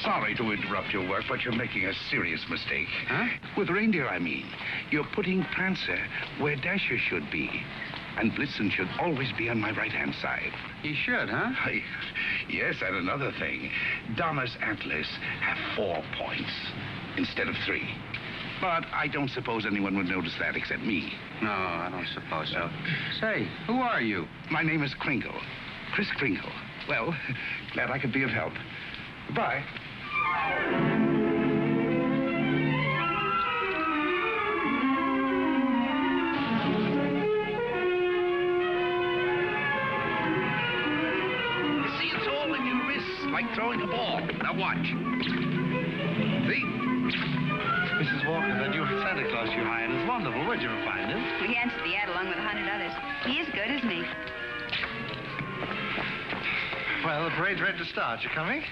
sorry to interrupt your work, but you're making a serious mistake. Huh? With reindeer, I mean. You're putting Prancer where Dasher should be. And Blitzen should always be on my right-hand side. He should, huh? Yes, and another thing. Donna's antlers have 4 points instead of 3. But I don't suppose anyone would notice that except me. No, I don't suppose so. Say, who are you? My name is Kringle. Chris Kringle. Well, glad I could be of help. Goodbye. You see, it's all in your wrists, like throwing a ball. Now watch. See? Mrs. Walker, that new Santa Claus you hired is wonderful. Where'd you find him? We answered the ad along with 100 others. He is good, isn't he? Well, the parade's ready to start. You coming?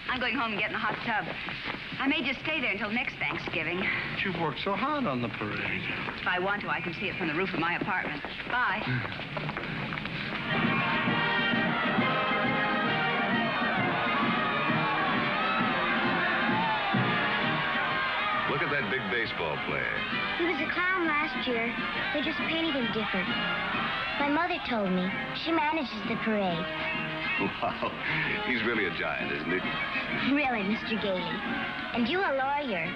I'm going home and getting a hot tub. I may just stay there until next Thanksgiving. But you've worked so hard on the parade. If I want to, I can see it from the roof of my apartment. Bye. Look at that big baseball player. He was a clown last year. They just painted him different. My mother told me. She manages the parade. Wow. He's really a giant, isn't he? Really, Mr. Gailey. And you a lawyer.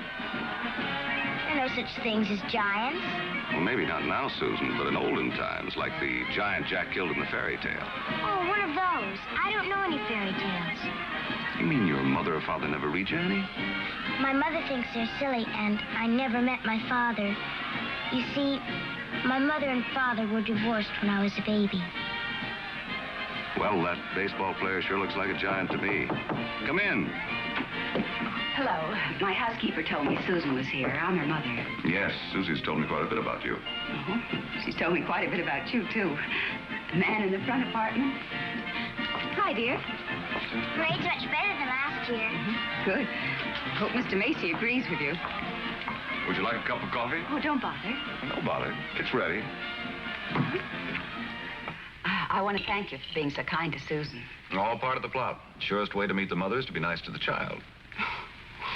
There are no such things as giants. Well, maybe not now, Susan, but in olden times, like the giant Jack killed in the fairy tale. Oh, one of those. I don't know any fairy tales. You mean your mother or father never read you any? My mother thinks they're silly, and I never met my father. You see, my mother and father were divorced when I was a baby. Well, that baseball player sure looks like a giant to me. Come in. Hello. My housekeeper told me Susan was here. I'm her mother. Yes, Susie's told me quite a bit about you. She's told me quite a bit about you, too. The man in the front apartment. Hi, dear. Parade's much better than last year. Good. Hope Mr. Macy agrees with you. Would you like a cup of coffee? Oh, don't bother. No bother. It's ready. I want to thank you for being so kind to Susan. All part of the plot. Surest way to meet the mother is to be nice to the child.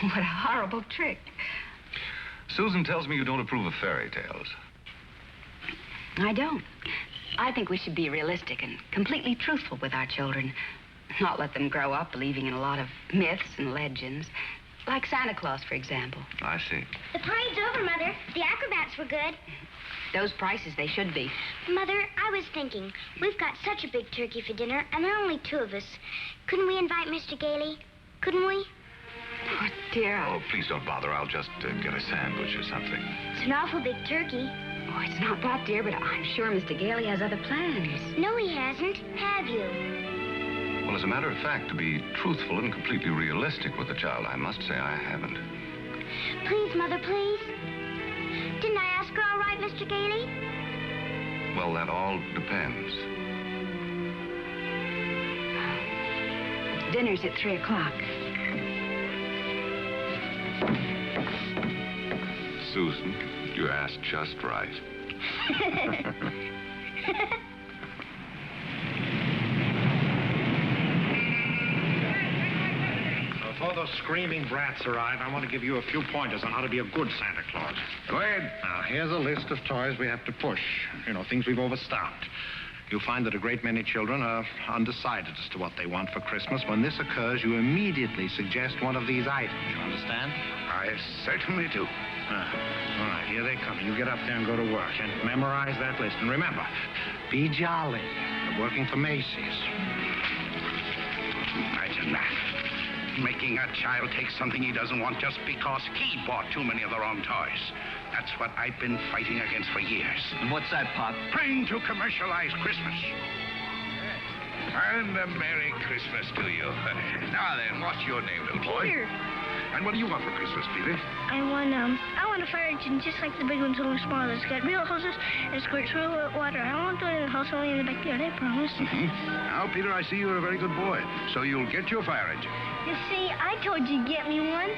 What a horrible trick. Susan tells me you don't approve of fairy tales. I don't. I think we should be realistic and completely truthful with our children. Not let them grow up believing in a lot of myths and legends. Like Santa Claus, for example. I see. The parade's over, Mother. The acrobats were good. Those prices, they should be. Mother, I was thinking, we've got such a big turkey for dinner, and there are only 2 of us. Couldn't we invite Mr. Gailey? Couldn't we? Oh, dear. Oh, please don't bother. I'll just get a sandwich or something. It's an awful big turkey. Oh, it's not that, dear, but I'm sure Mr. Gailey has other plans. No, he hasn't. Have you? Well, as a matter of fact, to be truthful and completely realistic with the child, I must say I haven't. Please, Mother, please. Didn't I ask her all right, Mr. Gailey? Well, that all depends. Dinner's at 3 o'clock. Susan, you asked just right. Before those screaming brats arrive, I want to give you a few pointers on how to be a good Santa Claus. Go ahead. Now, here's a list of toys we have to push. You know, things we've overstocked. You'll find that a great many children are undecided as to what they want for Christmas. When this occurs, you immediately suggest one of these items. You understand? I certainly do. All right, here they come. You get up there and go to work and memorize that list. And remember, be jolly. You're working for Macy's. Imagine that. Making a child take something he doesn't want just because he bought too many of the wrong toys. That's what I've been fighting against for years. And what's that, Pop? Trying to commercialize Christmas. And a Merry Christmas to you. Now then, what's your name, little boy? Peter. And what do you want for Christmas, Peter? I want a fire engine just like the big ones, only smaller. It's got real hoses and squirts real water. I won't do it in the house, only in the backyard, I promise. Now, Peter, I see you're a very good boy. So you'll get your fire engine. You see, I told you to get me one.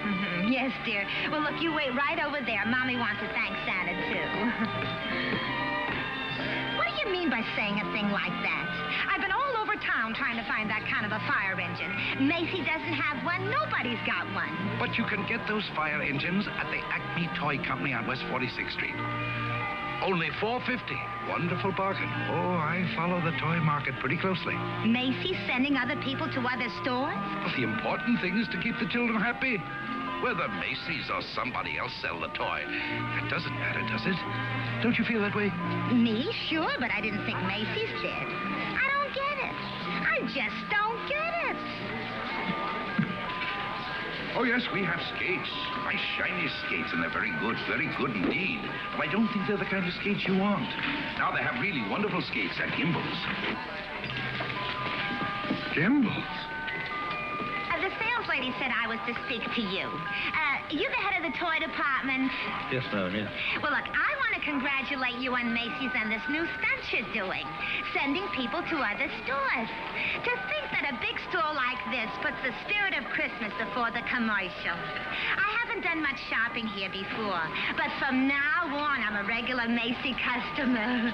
Yes, dear. Well, look, you wait right over there. Mommy wants to thank Santa, too. What do you mean by saying a thing like that? I've been all over town trying to find that kind of of a fire engine. Macy doesn't have one. Nobody's got one. But you can get those fire engines at the Acme Toy Company on West 46th Street. Only $4.50. Wonderful bargain. Oh, I follow the toy market pretty closely. Macy's sending other people to other stores? Well, the important thing is to keep the children happy. Whether Macy's or somebody else sell the toy, that doesn't matter, does it? Don't you feel that way? Me? Sure, but I didn't think Macy's did. I don't get it. I just don't get it. Oh, yes, we have skates. Nice, shiny skates, and they're very good indeed. But I don't think they're the kind of skates you want. Now, they have really wonderful skates at Gimbel's. Gimbel's? The sales lady said I was to speak to you. You're the head of the toy department. Yes, ma'am, yeah. Well, look, I want to congratulate you on Macy's and this new stunt you're doing, sending people to other stores. To think that a big store like this puts the spirit of Christmas before the commercial. I haven't done much shopping here before, but from now on, I'm a regular Macy customer.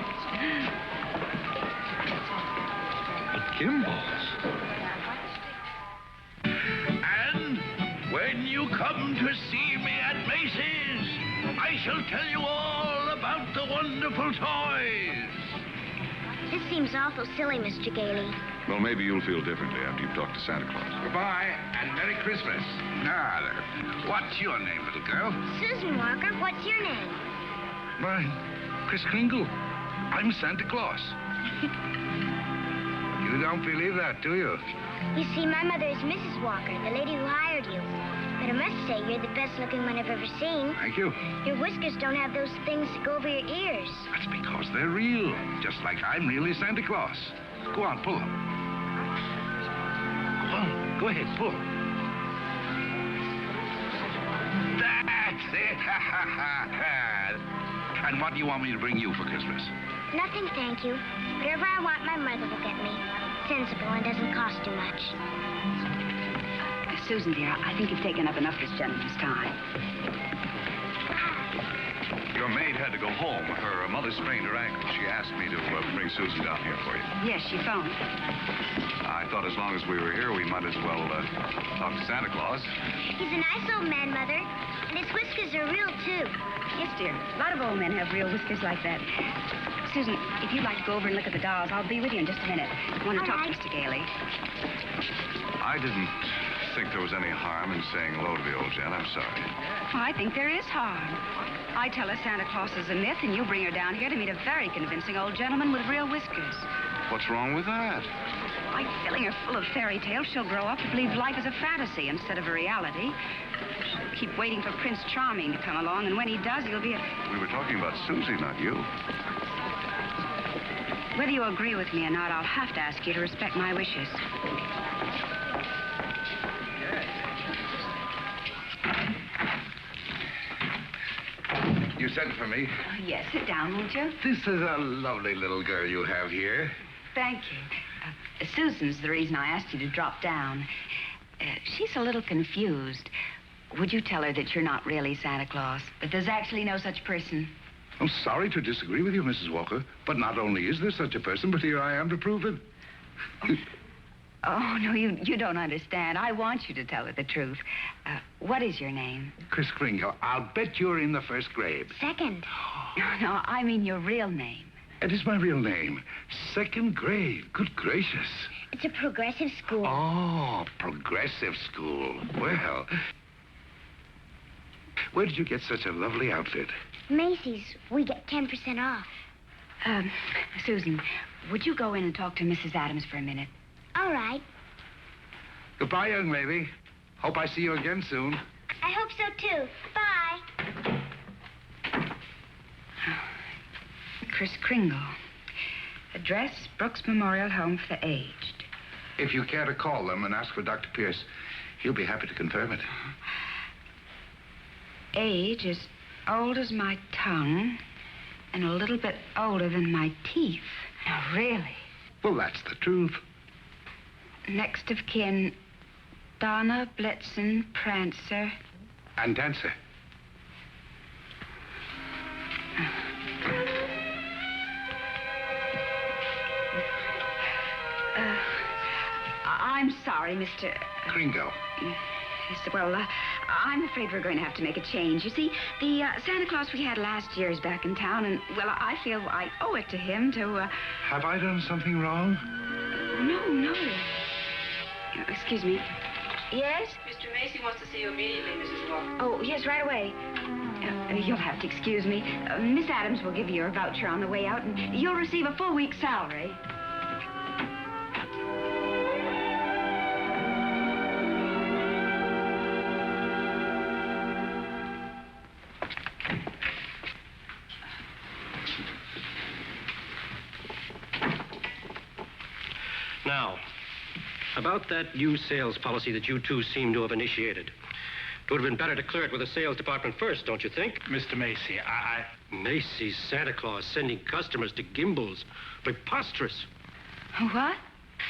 Gimbel's? And when you come to see me at Macy's, I shall tell you all about the wonderful toys. This seems awful silly, Mr. Gailey. Well, maybe you'll feel differently after you've talked to Santa Claus. Goodbye, and Merry Christmas. Now, what's your name, little girl? Susan Walker, what's your name? Mine, Kris Kringle. I'm Santa Claus. You don't believe that, do you? You see, my mother is Mrs. Walker, the lady who hired you. But I must say, you're the best-looking one I've ever seen. Thank you. Your whiskers don't have those things that go over your ears. That's because they're real, just like I'm really Santa Claus. Go on, pull them. Go on, go ahead, pull. That's it. And what do you want me to bring you for Christmas? Nothing, thank you. Whatever I want, my mother will get me. Sensible and doesn't cost too much. Susan, dear, I think you've taken up enough this gentleman's time. Your maid had to go home. Her mother sprained her ankle. She asked me to bring Susan down here for you. Yes, she phoned. I thought as long as we were here, we might as well talk to Santa Claus. He's a nice old man, Mother. And his whiskers are real, too. Yes, dear. A lot of old men have real whiskers like that. Susan, if you'd like to go over and look at the dolls, I'll be with you in just a minute. I want to talk to Mr. Gailey. I didn't think there was any harm in saying hello to the old gent. I'm sorry. Well, I think there is harm. I tell her Santa Claus is a myth, and you bring her down here to meet a very convincing old gentleman with real whiskers. What's wrong with that? By filling her full of fairy tales, she'll grow up to believe life is a fantasy instead of a reality. She'll keep waiting for Prince Charming to come along, and when he does, he'll be a... We were talking about Susie, not you. Whether you agree with me or not, I'll have to ask you to respect my wishes. You sent for me. Yes, sit down, won't you? This is a lovely little girl you have here. Thank you. Susan's the reason I asked you to drop down. She's a little confused. Would you tell her that you're not really Santa Claus, that there's actually no such person? I'm sorry to disagree with you, Mrs. Walker, but not only is there such a person, but here I am to prove it. Oh, no, you don't understand. I want you to tell her the truth. What is your name? Kris Kringle, I'll bet you're in the first grade. Second. No, I mean your real name. It is my real name. Second grade. Good gracious. It's a progressive school. Oh, progressive school. Well, where did you get such a lovely outfit? Macy's. We get 10% off. Susan, would you go in and talk to Mrs. Adams for a minute? All right. Goodbye, young lady. Hope I see you again soon. I hope so, too. Bye. Kris Kringle. Address, Brooks Memorial Home for the Aged. If you care to call them and ask for Dr. Pierce, he'll be happy to confirm it. Age as old as my tongue and a little bit older than my teeth. Now, really? Well, that's the truth. Next of kin, Donna, Blitzen, Prancer. And Dancer. I'm sorry, Mr. Kringle. Yes, well, I'm afraid we're going to have to make a change. You see, the Santa Claus we had last year is back in town, and, well, I feel I owe it to him to, Have I done something wrong? No. Excuse me. Yes? Mr. Macy wants to see you immediately, Mrs. Walker. Oh, yes, right away. You'll have to excuse me. Miss Adams will give you your voucher on the way out, and you'll receive a full week's salary. Now, about that new sales policy that you two seem to have initiated. It would have been better to clear it with the sales department first, don't you think? Mr. Macy, Macy's Santa Claus sending customers to Gimbel's. Preposterous. What?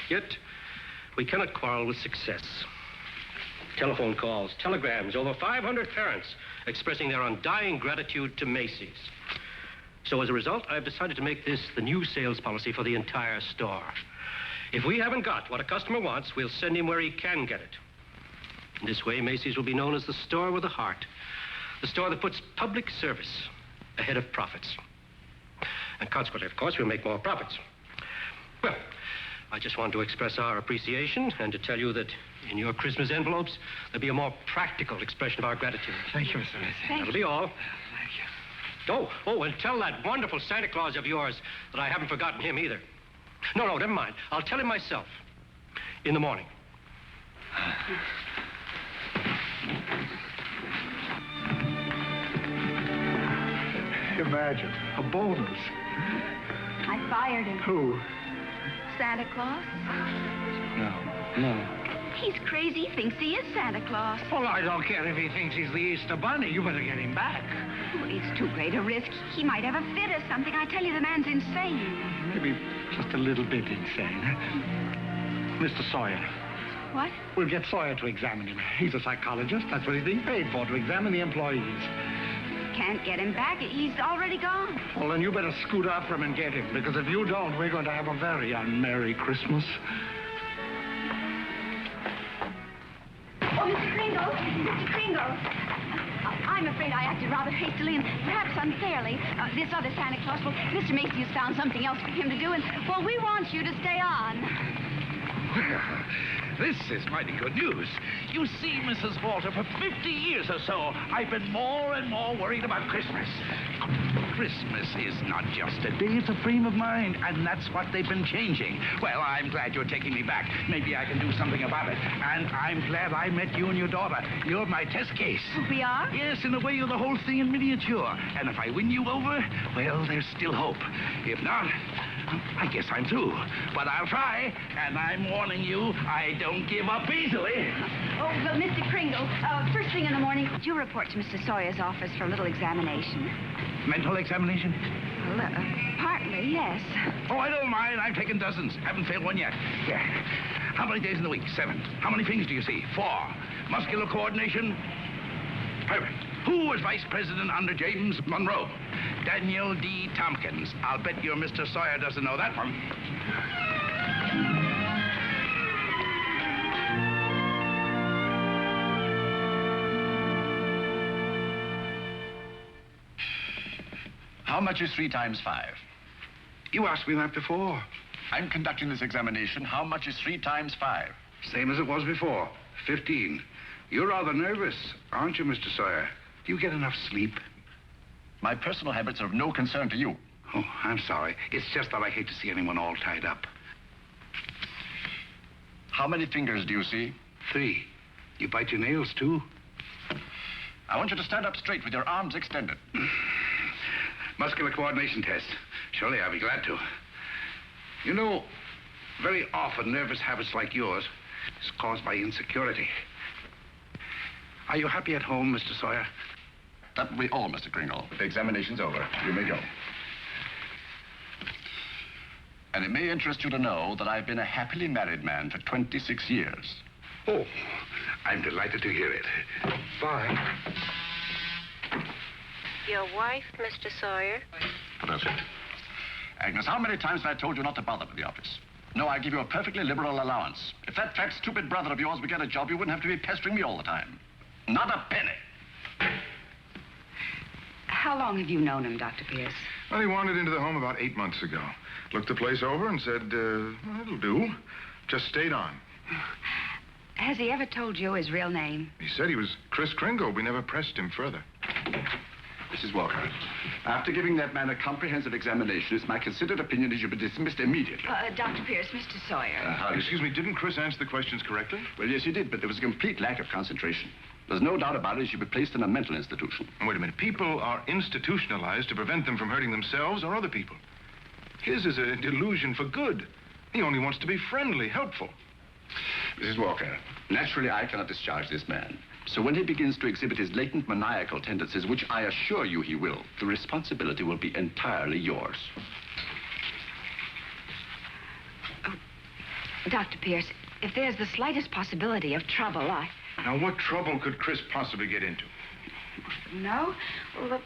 Yet, we cannot quarrel with success. Telephone calls, telegrams, over 500 parents expressing their undying gratitude to Macy's. So as a result, I've decided to make this the new sales policy for the entire store. If we haven't got what a customer wants, we'll send him where he can get it. In this way, Macy's will be known as the store with a heart. The store that puts public service ahead of profits. And consequently, of course, we'll make more profits. Well, I just want to express our appreciation and to tell you that in your Christmas envelopes, there'll be a more practical expression of our gratitude. Thank you, Mr. Macy. That'll be all. Thank you. Oh, and tell that wonderful Santa Claus of yours that I haven't forgotten him either. No, never mind. I'll tell him myself. In the morning. Imagine, a bonus. I fired him. Who? Santa Claus? No. He's crazy. He thinks he is Santa Claus. Well, I don't care if he thinks he's the Easter Bunny. You better get him back. Well, it's too great a risk. He might have a fit or something. I tell you, the man's insane. Maybe just a little bit insane. Mr. Sawyer. What? We'll get Sawyer to examine him. He's a psychologist. That's what he's being paid for, to examine the employees. Can't get him back. He's already gone. Well, then you better scoot after him and get him, because if you don't, we're going to have a very unmerry Christmas. Oh, Mr. Kringle. I'm afraid I acted rather hastily and perhaps unfairly. This other Santa Claus, well, Mr. Macy has found something else for him to do, and, well, we want you to stay on. Well, this is mighty good news. You see, Mrs. Walter, for 50 years or so, I've been more and more worried about Christmas. Christmas is not just a day, it's a frame of mind, and that's what they've been changing. Well, I'm glad you're taking me back. Maybe I can do something about it. And I'm glad I met you and your daughter. You're my test case. We are? Yes, in a way, you're the whole thing in miniature. And if I win you over, well, there's still hope. If not, I guess I'm through. But I'll try, and I'm warning you, I don't give up easily. Oh, but Mr. Kringle, first thing in the morning, could you report to Mr. Sawyer's office for a little examination? Mental examination? Well, partly, yes. Oh, I don't mind. I've taken dozens. Haven't failed one yet. Yeah. How many days in the week? 7. How many things do you see? 4. Muscular coordination? Perfect. Who was vice president under James Monroe? Daniel D. Tompkins. I'll bet your Mr. Sawyer doesn't know that one. How much is 3 times 5? You asked me that before. I'm conducting this examination. How much is 3 times 5? Same as it was before. 15. You're rather nervous, aren't you, Mr. Sawyer? Do you get enough sleep? My personal habits are of no concern to you. Oh, I'm sorry. It's just that I hate to see anyone all tied up. How many fingers do you see? 3. You bite your nails, too? I want you to stand up straight with your arms extended. Muscular coordination test. Surely I'll be glad to. You know, very often nervous habits like yours is caused by insecurity. Are you happy at home, Mr. Sawyer? That will be all, Mr. Kringle. The examination's over. You may go. And it may interest you to know that I've been a happily married man for 26 years. Oh, I'm delighted to hear it. Bye. Your wife, Mr. Sawyer? What else? Agnes, how many times have I told you not to bother with the office? No, I give you a perfectly liberal allowance. If that fat, stupid brother of yours would get a job, you wouldn't have to be pestering me all the time. Not a penny. How long have you known him, Dr. Pierce? Well, he wandered into the home about 8 months ago. Looked the place over and said, well, it'll do. Just stayed on. Has he ever told you his real name? He said he was Chris Kringle. We never pressed him further. Mrs. Walker, after giving that man a comprehensive examination, it's my considered opinion he should be dismissed immediately. Dr. Pierce, Mr. Sawyer. Excuse me, didn't Chris answer the questions correctly? Well, yes, he did, but there was a complete lack of concentration. There's no doubt about it, he should be placed in a mental institution. Wait a minute. People are institutionalized to prevent them from hurting themselves or other people. His is a delusion for good. He only wants to be friendly, helpful. Mrs. Walker, naturally I cannot discharge this man. So when he begins to exhibit his latent maniacal tendencies, which I assure you he will, the responsibility will be entirely yours. Oh, Dr. Pierce, if there's the slightest possibility of trouble, Now, what trouble could Chris possibly get into? No? Well,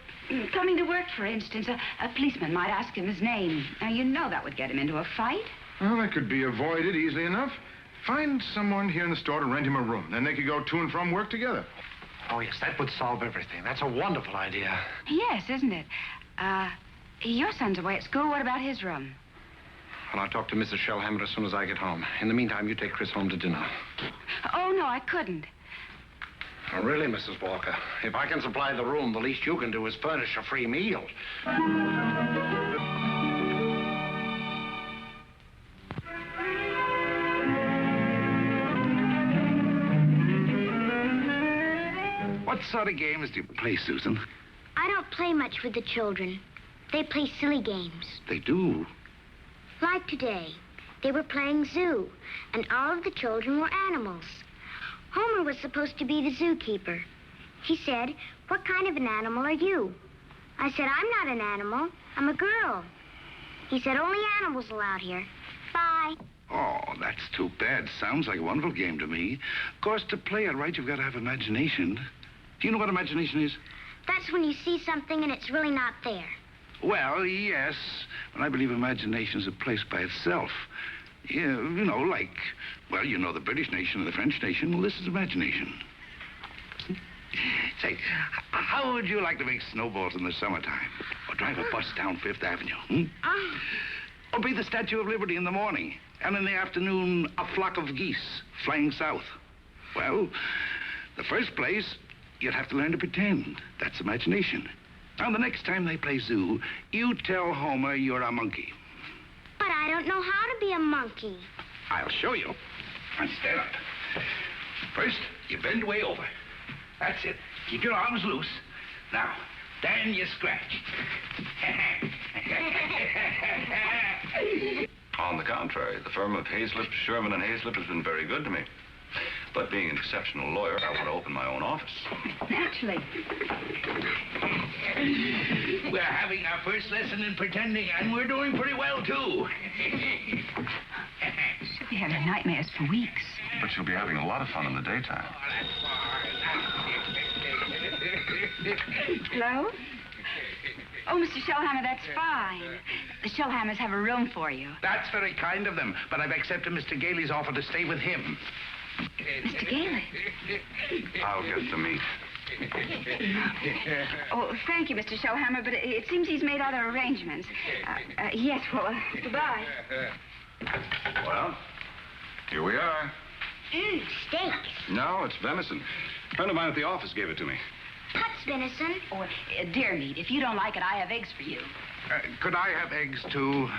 coming to work, for instance, a policeman might ask him his name. Now, you know that would get him into a fight. Well, that could be avoided easily enough. Find someone here in the store to rent him a room. Then they could go to and from work together. Oh, yes, that would solve everything. That's a wonderful idea. Yes, isn't it? Your son's away at school. What about his room? Well, I'll talk to Mrs. Shellhammer as soon as I get home. In the meantime, you take Chris home to dinner. Oh, no, I couldn't. Oh, really, Mrs. Walker? If I can supply the room, the least you can do is furnish a free meal. What sort of games do you play, Susan? I don't play much with the children. They play silly games. They do. Like today, they were playing zoo, and all of the children were animals. Homer was supposed to be the zookeeper. He said, "What kind of an animal are you?" I said, "I'm not an animal. I'm a girl." He said, "Only animals allowed here. Bye." Oh, that's too bad. Sounds like a wonderful game to me. Of course, to play it right, you've got to have imagination. Do you know what imagination is? That's when you see something and it's really not there. Well, yes. But I believe imagination is a place by itself. Yeah, you know, like, well, you know the British nation and the French nation. Well, this is imagination. Say, how would you like to make snowballs in the summertime? Or drive a bus down Fifth Avenue, Or be the Statue of Liberty in the morning, and in the afternoon, a flock of geese flying south? Well, the first place, you'd have to learn to pretend. That's imagination. Now, the next time they play zoo, you tell Homer you're a monkey. But I don't know how to be a monkey. I'll show you. Now, stand up. First, you bend way over. That's it. Keep your arms loose. Now, then you scratch. On the contrary, the firm of Hazlitt, Sherman, and Hazlitt has been very good to me. But being an exceptional lawyer, I want to open my own office. Naturally. We're having our first lesson in pretending, and we're doing pretty well, too. She'll be having nightmares for weeks. But you'll be having a lot of fun in the daytime. Hello? Oh, Mr. Shellhammer, that's fine. The Shellhammers have a room for you. That's very kind of them, but I've accepted Mr. Gailey's offer to stay with him. Mr. Gailey? I'll get the meat. Oh, thank you, Mr. Shellhammer, but it seems he's made other arrangements. Yes, well, goodbye. Well, here we are. Steak. No, it's venison. A friend of mine at the office gave it to me. What's venison? Oh, deer meat. If you don't like it, I have eggs for you. Could I have eggs, too?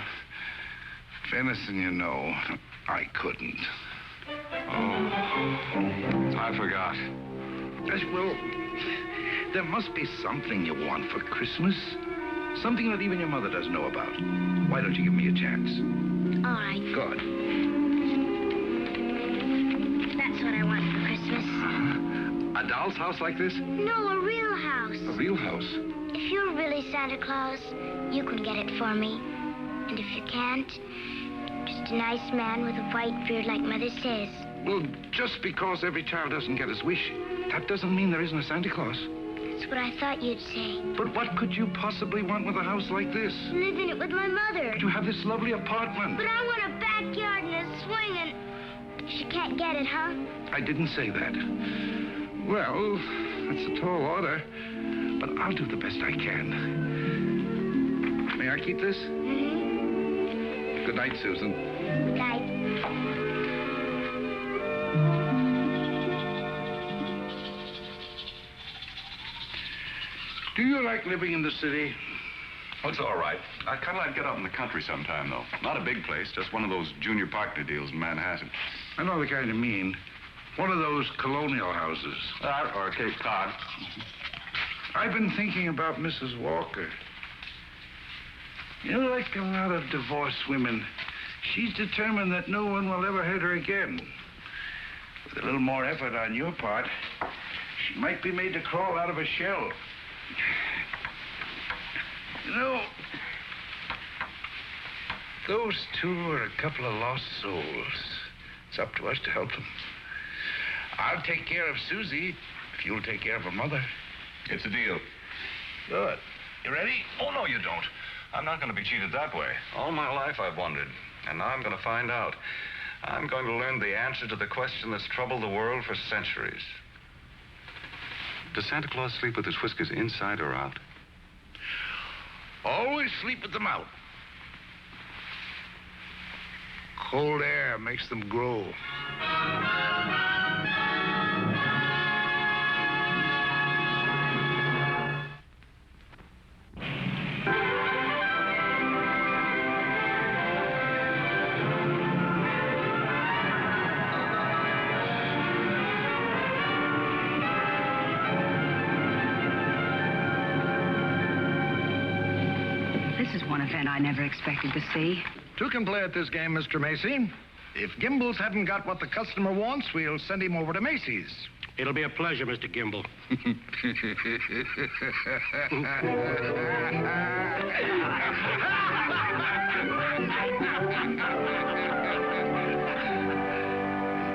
Venison, you know, I couldn't. Oh, I forgot. Well, there must be something you want for Christmas. Something that even your mother doesn't know about. Why don't you give me a chance? All right. Good. That's what I want for Christmas. A doll's house like this? No, a real house. A real house? If you're really Santa Claus, you can get it for me. And if you can't, just a nice man with a white beard like Mother says. Well, just because every child doesn't get his wish, that doesn't mean there isn't a Santa Claus. That's what I thought you'd say. But what could you possibly want with a house like this? Live in it with my mother. You have this lovely apartment. But I want a bad backyard in a swing and she can't get it, huh? I didn't say that. Well, it's a tall order, but I'll do the best I can. May I keep this? Mm-hmm. Good night, Susan. Good night. Do you like living in the city? Oh, it's all right. I'd kind of like to get out in the country sometime, though. Not a big place, just one of those junior partner deals in Manhattan. I know the kind you mean. One of those colonial houses. Or Cape Cod. I've been thinking about Mrs. Walker. You know, like a lot of divorced women, she's determined that no one will ever hurt her again. With a little more effort on your part, she might be made to crawl out of a shell. You know, those two are a couple of lost souls. It's up to us to help them. I'll take care of Susie if you'll take care of her mother. It's a deal. Good. You ready? Oh, no, you don't. I'm not going to be cheated that way. All my life I've wondered, and now I'm going to find out. I'm going to learn the answer to the question that's troubled the world for centuries. Does Santa Claus sleep with his whiskers inside or out? Always sleep with them out. Cold air makes them grow. This is one event I never expected to see. Two can play at this game, Mr. Macy. If Gimbel's hadn't got what the customer wants, we'll send him over to Macy's. It'll be a pleasure, Mr. Gimble.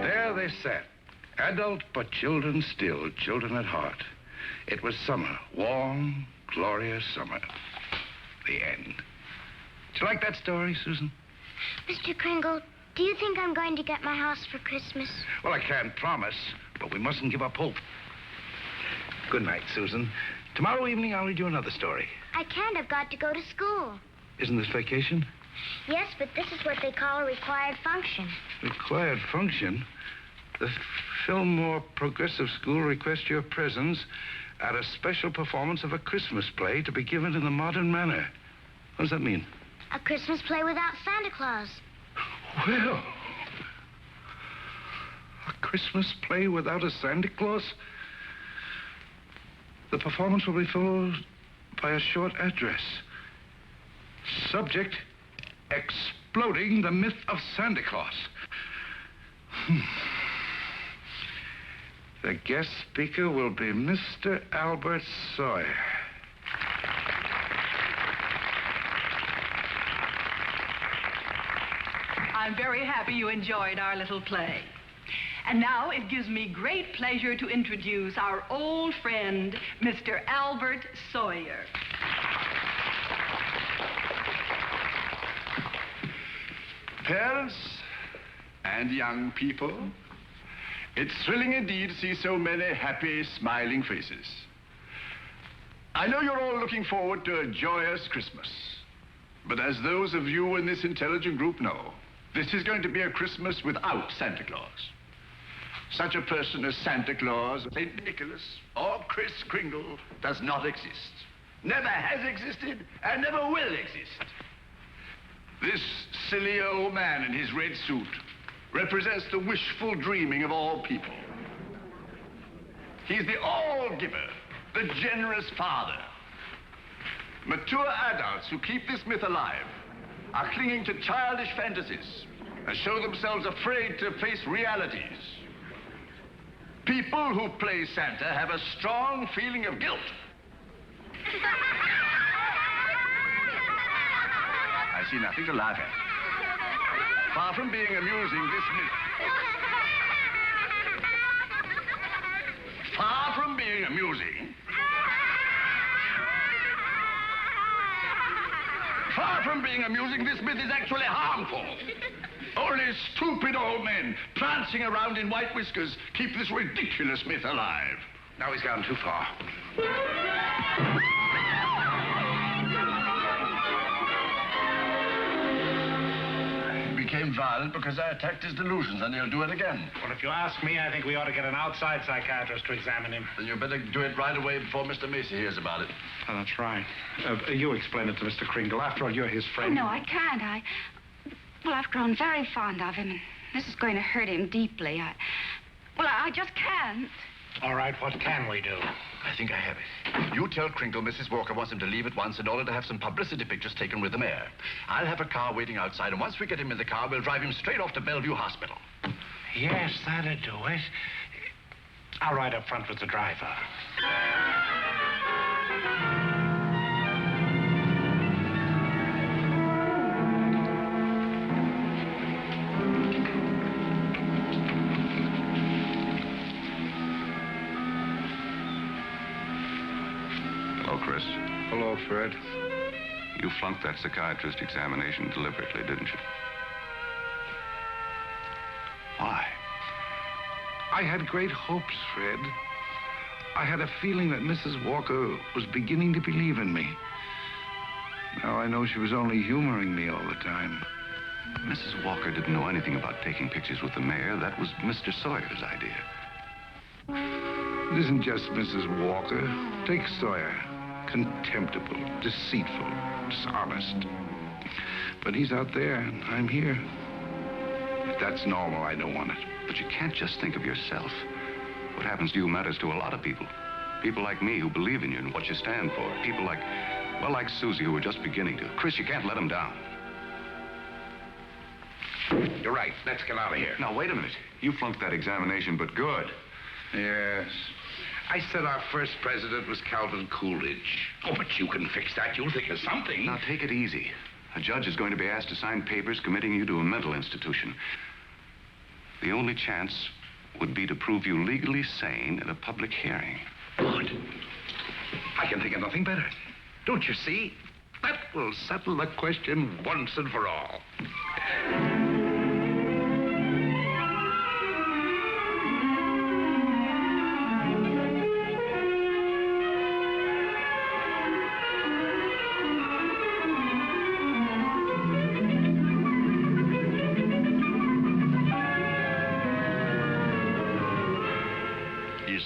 There they sat. Adult, but children still, children at heart. It was summer, warm, glorious summer. The end. Did you like that story, Susan? Mr. Kringle, do you think I'm going to get my house for Christmas? Well, I can't promise, but we mustn't give up hope. Good night, Susan. Tomorrow evening, I'll read you another story. I can't. I've got to go to school. Isn't this vacation? Yes, but this is what they call a required function. Required function? The Fillmore Progressive School requests your presence at a special performance of a Christmas play to be given in the modern manner. What does that mean? A Christmas play without Santa Claus. Well, a Christmas play without a Santa Claus? The performance will be followed by a short address. Subject, exploding the myth of Santa Claus. The guest speaker will be Mr. Albert Sawyer. I'm very happy you enjoyed our little play. And now it gives me great pleasure to introduce our old friend, Mr. Albert Sawyer. Parents and young people, it's thrilling indeed to see so many happy, smiling faces. I know you're all looking forward to a joyous Christmas. But as those of you in this intelligent group know, this is going to be a Christmas without Santa Claus. Such a person as Santa Claus, St. Nicholas, or Kris Kringle does not exist. Never has existed and never will exist. This silly old man in his red suit represents the wishful dreaming of all people. He's the all-giver, the generous father. Mature adults who keep this myth alive are clinging to childish fantasies and show themselves afraid to face realities. People who play Santa have a strong feeling of guilt. I see nothing to laugh at. Far from being amusing, this myth... Far from being amusing... Far from being amusing, this myth is actually harmful. Only stupid old men prancing around in white whiskers keep this ridiculous myth alive. Now he's gone too far. Became violent because I attacked his delusions, and he'll do it again. Well, if you ask me, I think we ought to get an outside psychiatrist to examine him. Then you better do it right away before Mr. Macy hears about it. Oh, that's right. You explain it to Mr. Kringle. After all, you're his Oh, friend. no, I can't. Well, I've grown very fond of him, and this is going to hurt him deeply. I just can't. All right, what can we do? I think I have it. You tell Kringle Mrs. Walker wants him to leave at once in order to have some publicity pictures taken with the mayor. I'll have a car waiting outside, and once we get him in the car, we'll drive him straight off to Bellevue Hospital. Yes, that'd do it. I'll ride up front with the driver. Hello, Chris. Hello, Fred. You flunked that psychiatrist examination deliberately, didn't you? Why? I had great hopes, Fred. I had a feeling that Mrs. Walker was beginning to believe in me. Now I know she was only humoring me all the time. Mrs. Walker didn't know anything about taking pictures with the mayor. That was Mr. Sawyer's idea. It isn't just Mrs. Walker. Take Sawyer. Contemptible, deceitful, dishonest. But he's out there, and I'm here. If that's normal, I don't want it. But you can't just think of yourself. What happens to you matters to a lot of people. People like me who believe in you and what you stand for. People like, well, like Susie, who are just beginning to. Chris, you can't let them down. You're right. Let's get out of here. Now, wait a minute. You flunked that examination, but good. Yes. I said our first president was Calvin Coolidge. Oh, but you can fix that. You'll think of something. Now, take it easy. A judge is going to be asked to sign papers committing you to a mental institution. The only chance would be to prove you legally sane at a public hearing. Good. I can think of nothing better. Don't you see? That will settle the question once and for all.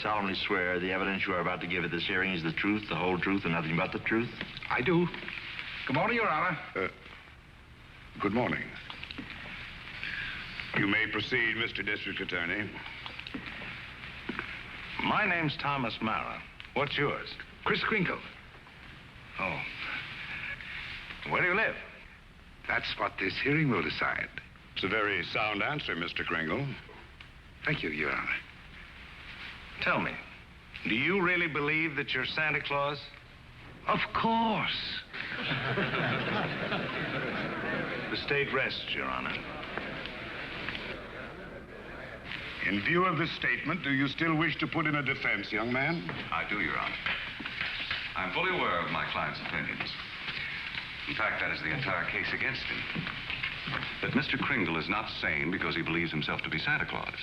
Solemnly swear the evidence you are about to give at this hearing is the truth, the whole truth, and nothing but the truth? I do. Good morning, Your Honor. Good morning. You may proceed, Mr. District Attorney. My name's Thomas Mara. What's yours? Chris Kringle. Oh. Where do you live? That's what this hearing will decide. It's a very sound answer, Mr. Kringle. Thank you, Your Honor. Tell me, do you really believe that you're Santa Claus? Of course. The state rests, Your Honor. In view of this statement, do you still wish to put in a defense, young man? I do, Your Honor. I'm fully aware of my client's opinions. In fact, that is the entire case against him. But Mr. Kringle is not sane because he believes himself to be Santa Claus.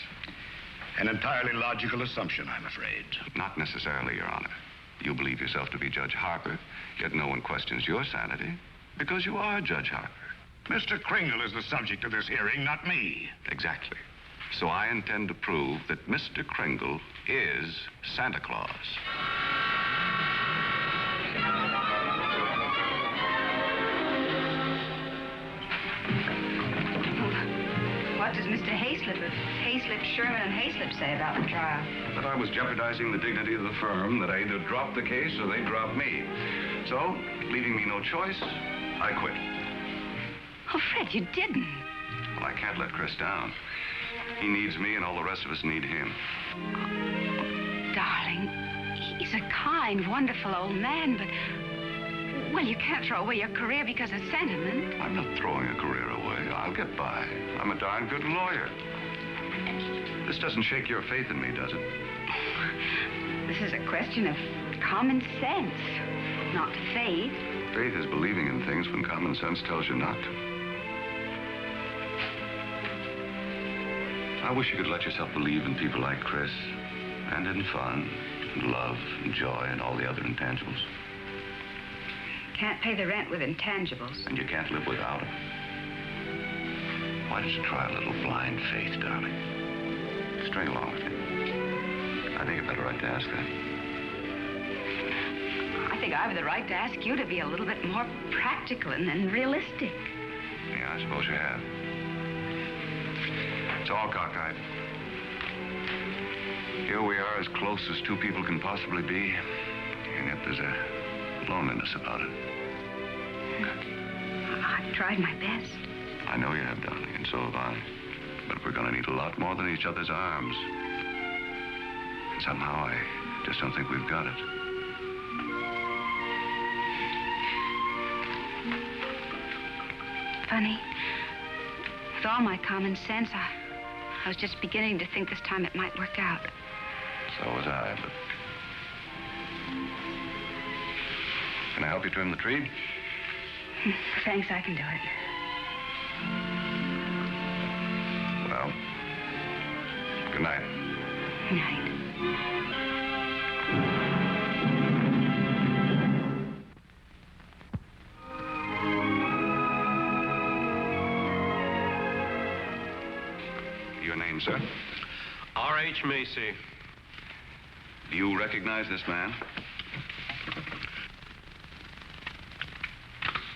An entirely logical assumption, I'm afraid. Not necessarily, Your Honor. You believe yourself to be Judge Harper, yet no one questions your sanity because you are Judge Harper. Mr. Kringle is the subject of this hearing, not me. Exactly. So I intend to prove that Mr. Kringle is Santa Claus. What does Mr. Hayslip of Hayslip, Sherman, and Hayslip say about the trial? That I was jeopardizing the dignity of the firm, that I either dropped the case or they dropped me. So, leaving me no choice, I quit. Oh, Fred, you didn't. Well, I can't let Chris down. He needs me, and all the rest of us need him. Darling, he's a kind, wonderful old man, but... Well, you can't throw away your career because of sentiment. I'm not throwing a career away. I'll get by. I'm a darn good lawyer. This doesn't shake your faith in me, does it? This is a question of common sense, not faith. Faith is believing in things when common sense tells you not to. I wish you could let yourself believe in people like Chris, and in fun, and love, and joy, and all the other intangibles. Can't pay the rent with intangibles. And you can't live without them. Why don't you try a little blind faith, darling? String along with me. I think I've got a right to ask that. I think I have the right to ask you to be a little bit more practical and realistic. Yeah, I suppose you have. It's all cockeyed. Here we are, as close as two people can possibly be, and yet there's a loneliness about it. I've tried my best. I know you have, darling, and so have I. But we're going to need a lot more than each other's arms. And somehow I just don't think we've got it. Funny. With all my common sense, I was just beginning to think this time it might work out. So was I, but... Can I help you trim the tree? Thanks, I can do it. Well, good night. Good night. Your name, sir? R.H. Macy. Do you recognize this man?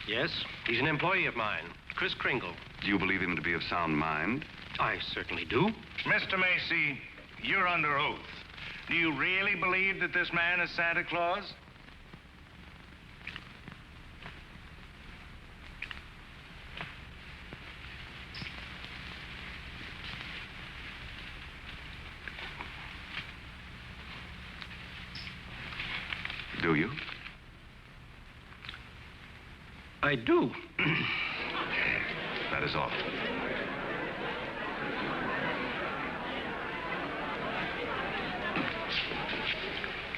Yes, he's an employee of mine, Chris Kringle. Do you believe him to be of sound mind? I certainly do. Mr. Macy, you're under oath. Do you really believe that this man is Santa Claus? Do you? I do. That is all.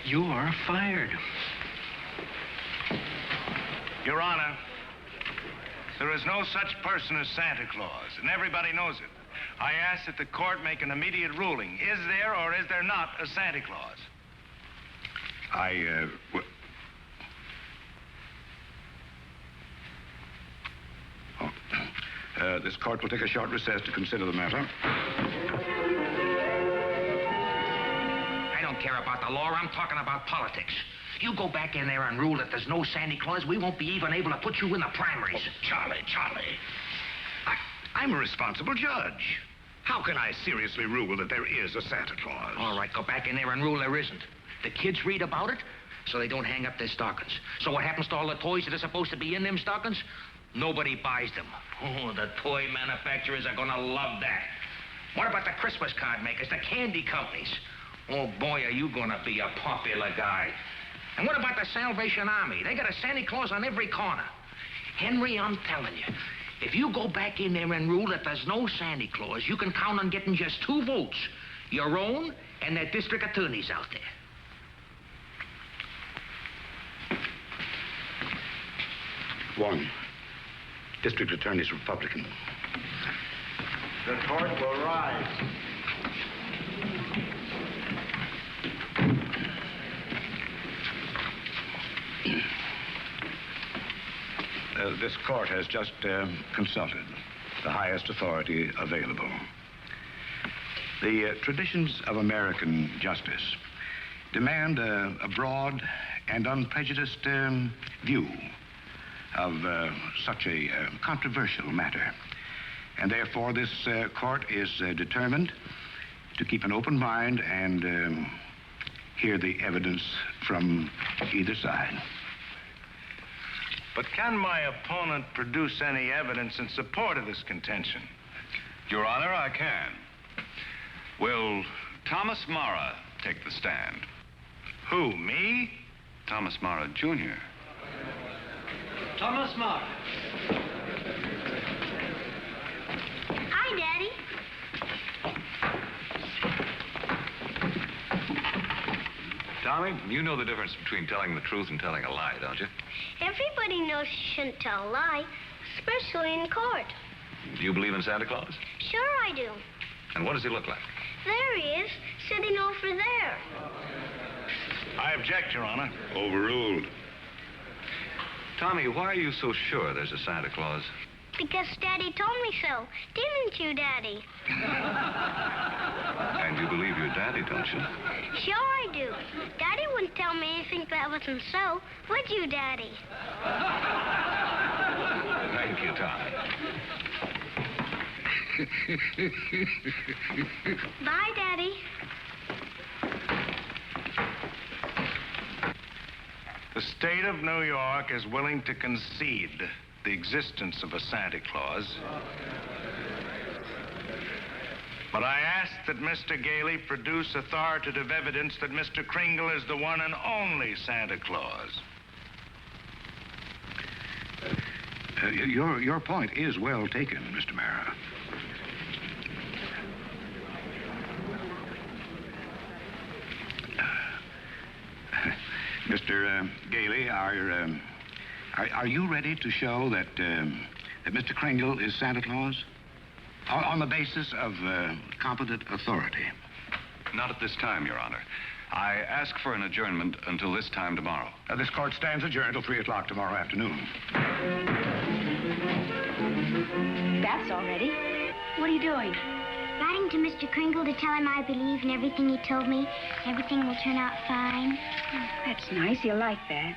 You are fired. Your Honor, there is no such person as Santa Claus, and everybody knows it. I ask that the court make an immediate ruling. Is there or is there not a Santa Claus? This court will take a short recess to consider the matter. I don't care about the law. I'm talking about politics. You go back in there and rule that there's no Santa Claus, we won't be even able to put you in the primaries. Charlie. I'm a responsible judge. How can I seriously rule that there is a Santa Claus? All right, go back in there and rule there isn't. The kids read about it, so they don't hang up their stockings. So what happens to all the toys that are supposed to be in them stockings? Nobody buys them. Oh, the toy manufacturers are gonna love that. What about the Christmas card makers, the candy companies? Oh, boy, are you gonna be a popular guy. And what about the Salvation Army? They got a Santa Claus on every corner. Henry, I'm telling you, if you go back in there and rule that there's no Santa Claus, you can count on getting just 2 votes. Your own and that district attorney's out there. One. District Attorney's Republican. The court will rise. This court has just consulted the highest authority available. The traditions of American justice demand a broad and unprejudiced view of such a controversial matter. And therefore, this court is determined to keep an open mind and hear the evidence from either side. But can my opponent produce any evidence in support of this contention? Your Honor, I can. Will Thomas Mara take the stand? Who, me? Thomas Mara, Jr. Thomas Mara. Hi, Daddy. Tommy, you know the difference between telling the truth and telling a lie, don't you? Everybody knows you shouldn't tell a lie, especially in court. Do you believe in Santa Claus? Sure I do. And what does he look like? There he is, sitting over there. I object, Your Honor. Overruled. Tommy, why are you so sure there's a Santa Claus? Because Daddy told me so. Didn't you, Daddy? And you believe your daddy, don't you? Sure I do. Daddy wouldn't tell me anything that wasn't so. Would you, Daddy? Thank you, Tommy. Bye, Daddy. The state of New York is willing to concede the existence of a Santa Claus. But I ask that Mr. Gailey produce authoritative evidence that Mr. Kringle is the one and only Santa Claus. Your point is well taken, Mr. Mara. Mr. Gailey, are you ready to show that Mr. Kringle is Santa Claus? On the basis of competent authority? Not at this time, Your Honor. I ask for an adjournment until this time tomorrow. This court stands adjourned till 3 o'clock tomorrow afternoon. That's all ready. What are you doing? Writing to Mr. Kringle to tell him I believe in everything he told me. Everything will turn out fine. Oh, that's nice. He'll like that.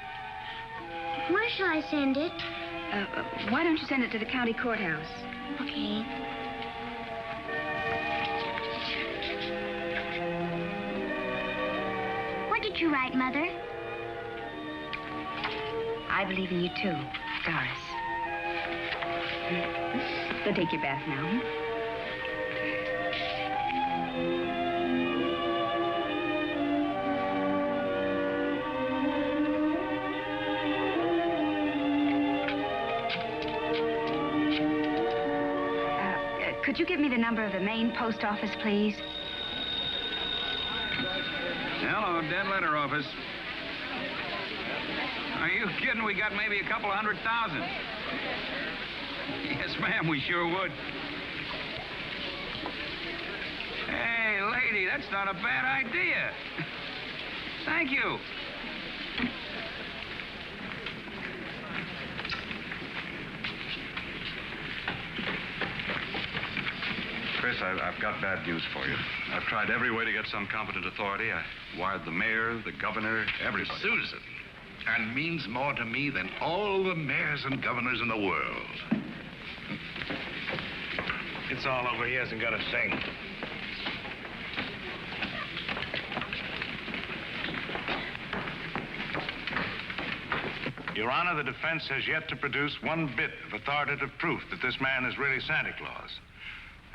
Where shall I send it? Why don't you send it to the county courthouse? Okay. What did you write, Mother? I believe in you, too, Doris. Go take your bath now. Could you give me the number of the main post office, please? Hello, dead letter office. Are you kidding? We got maybe a couple of 100,000. Yes, ma'am, we sure would. Hey, lady, that's not a bad idea. Thank you. Chris, I've got bad news for you. I've tried every way to get some competent authority. I wired the mayor, the governor, everybody. Susan. And means more to me than all the mayors and governors in the world. It's all over. He hasn't got a thing. Your Honor, the defense has yet to produce one bit of authoritative proof that this man is really Santa Claus.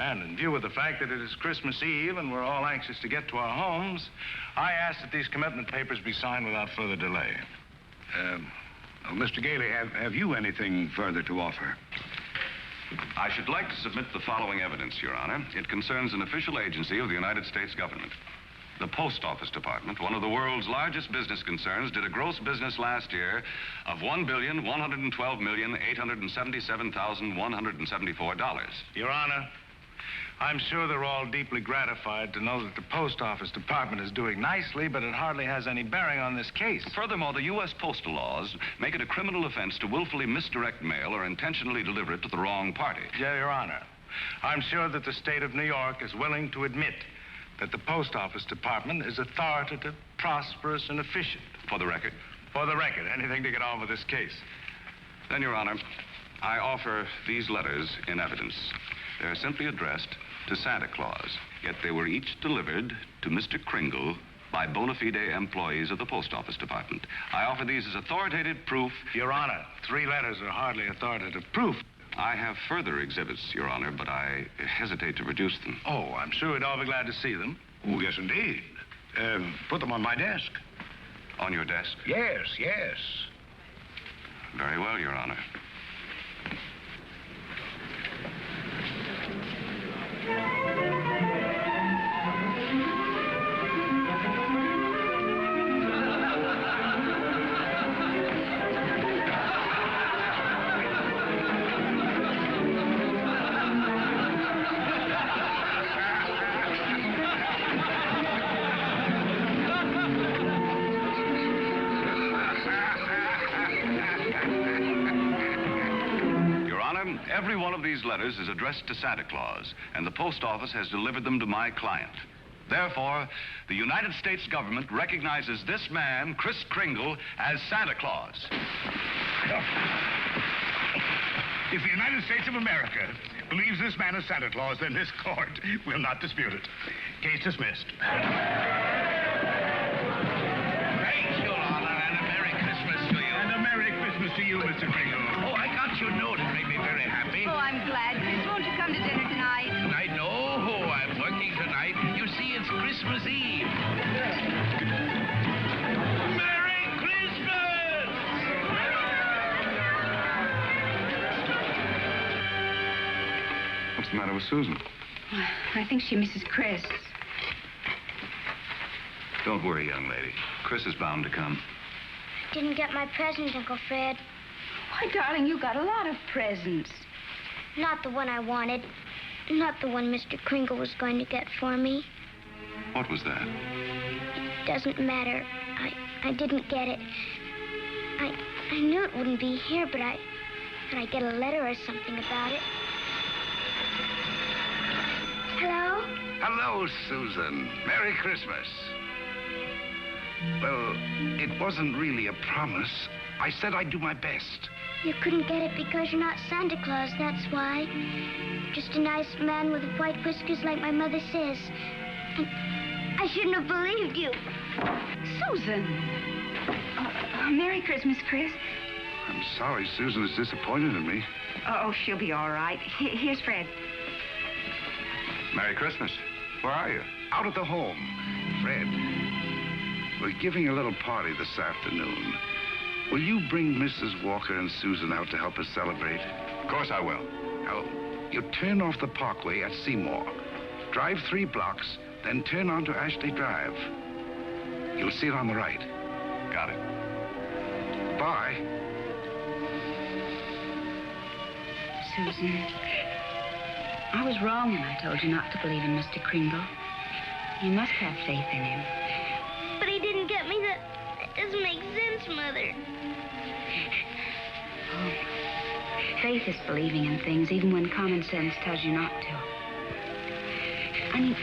And in view of the fact that it is Christmas Eve and we're all anxious to get to our homes, I ask that these commitment papers be signed without further delay. Mr. Gailey, have you anything further to offer? I should like to submit the following evidence, Your Honor. It concerns an official agency of the United States government. The Post Office Department, one of the world's largest business concerns, did a gross business last year of $1,112,877,174. Your Honor, I'm sure they're all deeply gratified to know that the Post Office Department is doing nicely, but it hardly has any bearing on this case. Furthermore, the U.S. postal laws make it a criminal offense to willfully misdirect mail or intentionally deliver it to the wrong party. Yeah, Your Honor. I'm sure that the state of New York is willing to admit that the Post Office Department is authoritative, prosperous, and efficient. For the record? For the record. Anything to get on with this case. Then, Your Honor, I offer these letters in evidence. They're simply addressed to Santa Claus, yet they were each delivered to Mr. Kringle by bona fide employees of the Post Office Department. I offer these as authoritative proof. Your Honor, 3 letters are hardly authoritative proof. I have further exhibits, Your Honor, but I hesitate to produce them. Oh, I'm sure we'd all be glad to see them. Oh, yes, indeed. Put them on my desk. On your desk? Yes, yes. Very well, Your Honor. Every one of these letters is addressed to Santa Claus, and the post office has delivered them to my client. Therefore, the United States government recognizes this man, Kris Kringle, as Santa Claus. If the United States of America believes this man is Santa Claus, then this court will not dispute it. Case dismissed. Thank you, Your Honor, and a Merry Christmas to you. And a Merry Christmas to you, Mr. Kringle. Oh, I got your note. It made me very happy. Oh, I'm glad, Chris. Won't you come to dinner tonight? I know. I'm working tonight. You see, it's Christmas Eve. Merry Christmas! What's the matter with Susan? I think she misses Chris. Don't worry, young lady. Chris is bound to come. Didn't get my present, Uncle Fred. Why, darling, you got a lot of presents. Not the one I wanted. Not the one Mr. Kringle was going to get for me. What was that? It doesn't matter. I didn't get it. I knew it wouldn't be here, but I get a letter or something about it. Hello? Hello, Susan. Merry Christmas. Well, it wasn't really a promise. I said I'd do my best. You couldn't get it because you're not Santa Claus, that's why. Just a nice man with white whiskers like my mother says. And I shouldn't have believed you. Susan. Merry Christmas, Chris. I'm sorry Susan is disappointed in me. Oh, she'll be all right. Here's Fred. Merry Christmas. Where are you? Out at the home. Fred, we're giving a little party this afternoon. Will you bring Mrs. Walker and Susan out to help us celebrate? Of course I will. Now, you turn off the parkway at Seymour. Drive 3 blocks, then turn onto Ashley Drive. You'll see it on the right. Got it. Bye. Susan, I was wrong when I told you not to believe in Mr. Kringle. You must have faith in him. But he didn't get me that. That doesn't make sense, Mother. Oh, faith is believing in things even when common sense tells you not to. I mean,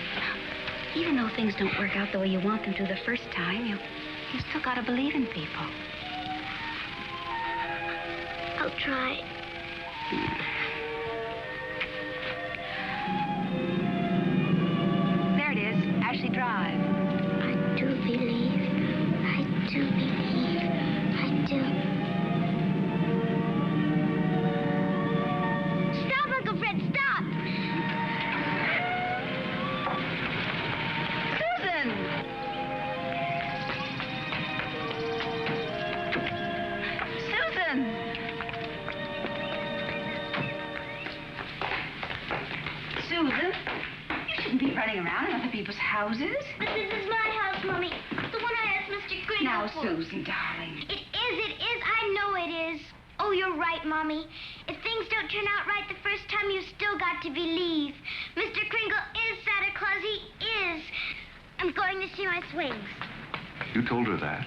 even though things don't work out the way you want them to the first time, you still gotta believe in people. I'll try. There it is, Ashley Drive. I do believe. I do believe. I do. Stop, Uncle Fred, stop! Susan! Susan! Susan? You shouldn't be running around in other people's houses. But this is my house, Mommy. The one I asked Mr. Kringle Now, for. Susan, darling. It is. I know it is. Oh, you're right, Mommy. If things don't turn out right the first time, you've still got to believe. Mr. Kringle is Santa Claus. He is. I'm going to see my swings. You told her that?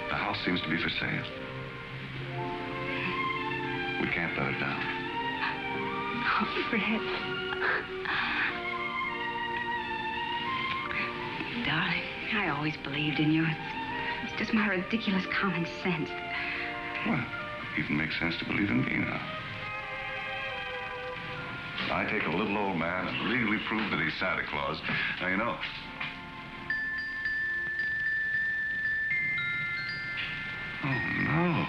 The house seems to be for sale. We can't let it down. Oh, Fred. Darling, I always believed in you. It's just my ridiculous common sense. Well, it even makes sense to believe in me now. I take a little old man and legally prove that he's Santa Claus. Now, you know. Oh, no.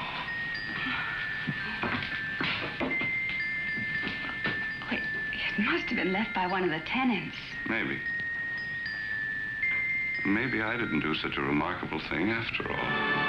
Wait, it must have been left by one of the tenants. Maybe. Maybe I didn't do such a remarkable thing after all.